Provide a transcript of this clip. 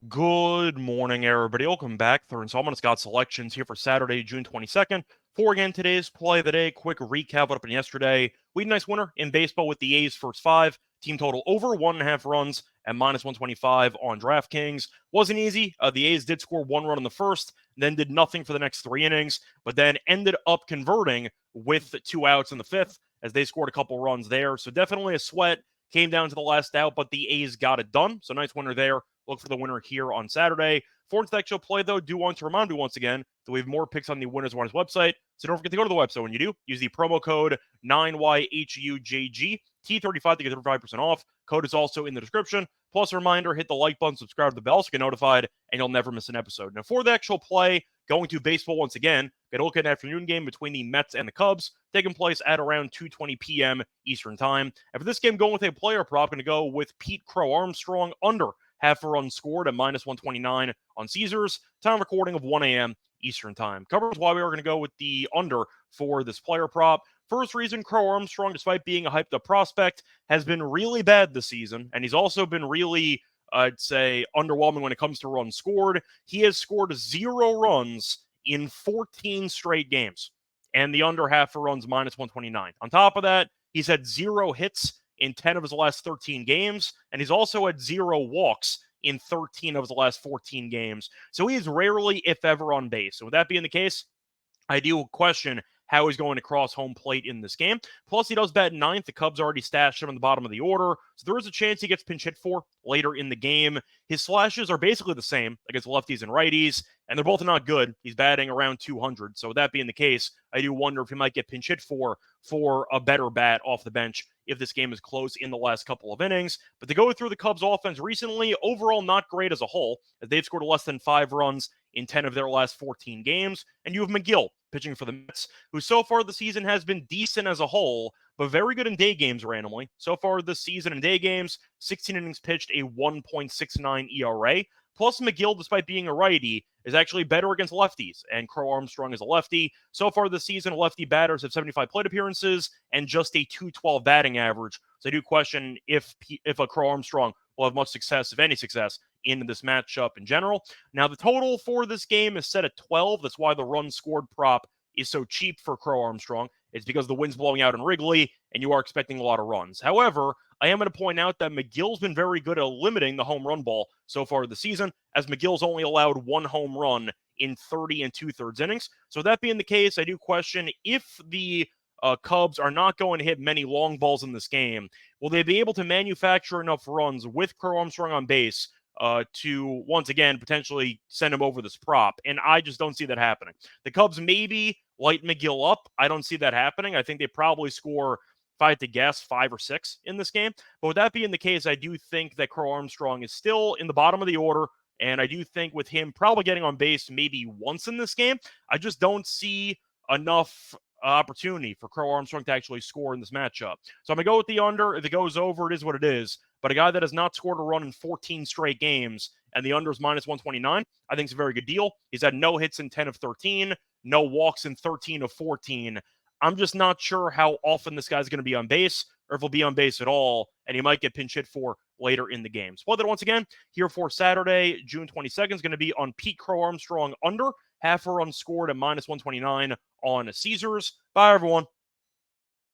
Good morning, everybody. Welcome back. Third installment of Scott's Selections here for Saturday, June 22nd. For again today's play of the day, quick recap what happened yesterday. We had a nice winner in baseball with the A's first five. Team total over 1.5 runs at -125 on DraftKings. Wasn't easy. The A's did score 1 run in the first, then did nothing for the next 3 innings, but then ended up converting with 2 outs in the fifth as they scored a couple runs there. So definitely a sweat. Came down to the last out, but the A's got it done. So nice winner there. Look for the winner here on Saturday. For today's show play, though, do want to remind you once again that we have more picks on the Winners Whiners website. So don't forget to go to the website. When you do, use the promo code 9YHUJG T35 to get 35% off. Code is also in the description. Plus, a reminder, hit the like button, subscribe to the bell so you get notified, and you'll never miss an episode. Now, for the actual play, going to baseball once again, get a look at an afternoon game between the Mets and the Cubs, taking place at around 2:20 p.m. Eastern Time. And for this game, going with a player prop, going to go with Pete Crow Armstrong under half a run scored at -129 on Caesars. Time recording of 1 a.m. Eastern Time. Covers why we are going to go with the under for this player prop. First reason, Crow Armstrong, despite being a hyped up prospect, has been really bad this season, and he's also been really, I'd say, underwhelming when it comes to runs scored. He has scored 0 runs in 14 straight games, and the under half a run's -129. On top of that, he's had 0 hits in 10 of his last 13 games, and he's also had 0 walks in 13 of his last 14 games. So he is rarely, if ever, on base. So with that being the case, I do question how he's going to cross home plate in this game. Plus, he does bat ninth. The Cubs already stashed him in the bottom of the order, so there is a chance he gets pinch hit for later in the game. His slashes are basically the same against lefties and righties, and they're both not good. He's batting around 200, so with that being the case, I do wonder if he might get pinch hit for a better bat off the bench if this game is close in the last couple of innings. But to go through the Cubs offense recently, overall not great as a whole, as they've scored less than 5 runs in 10 of their last 14 games. And you have McGill pitching for the Mets, who so far this season has been decent as a whole, but very good in day games randomly. So far this season in day games, 16 innings pitched, a 1.69 ERA. Plus, McGill, despite being a righty, is actually better against lefties, and Crow Armstrong is a lefty. So far this season, lefty batters have 75 plate appearances and just a 212 batting average. So I do question if a Crow Armstrong will have much success, if any success, in this matchup in general. Now, the total for this game is set at 12. That's why the run scored prop is so cheap for Crow Armstrong. It's because the wind's blowing out in Wrigley, and you are expecting a lot of runs. However, I am going to point out that McGill's been very good at limiting the home run ball so far this season, as McGill's only allowed 1 home run in 30 2/3 innings. So that being the case, I do question if the Cubs are not going to hit many long balls in this game, will they be able to manufacture enough runs with Crow Armstrong on base to, once again, potentially send him over this prop? And I just don't see that happening. The Cubs maybe light McGill up. I don't see that happening. I think they probably score, if I had to guess, 5 or 6 in this game. But with that being the case, I do think that Crow Armstrong is still in the bottom of the order. And I do think with him probably getting on base maybe once in this game, I just don't see enough opportunity for Crow Armstrong to actually score in this matchup. So I'm going to go with the under. If it goes over, it is what it is. But a guy that has not scored a run in 14 straight games and the under is -129, I think it's a very good deal. He's had no hits in 10 of 13, no walks in 13 of 14. I'm just not sure how often this guy's going to be on base or if he'll be on base at all, and he might get pinch hit for later in the game. Split that once again here for Saturday, June 22nd is going to be on Pete Crow Armstrong under half a run scored at -129 on Caesars. Bye, everyone.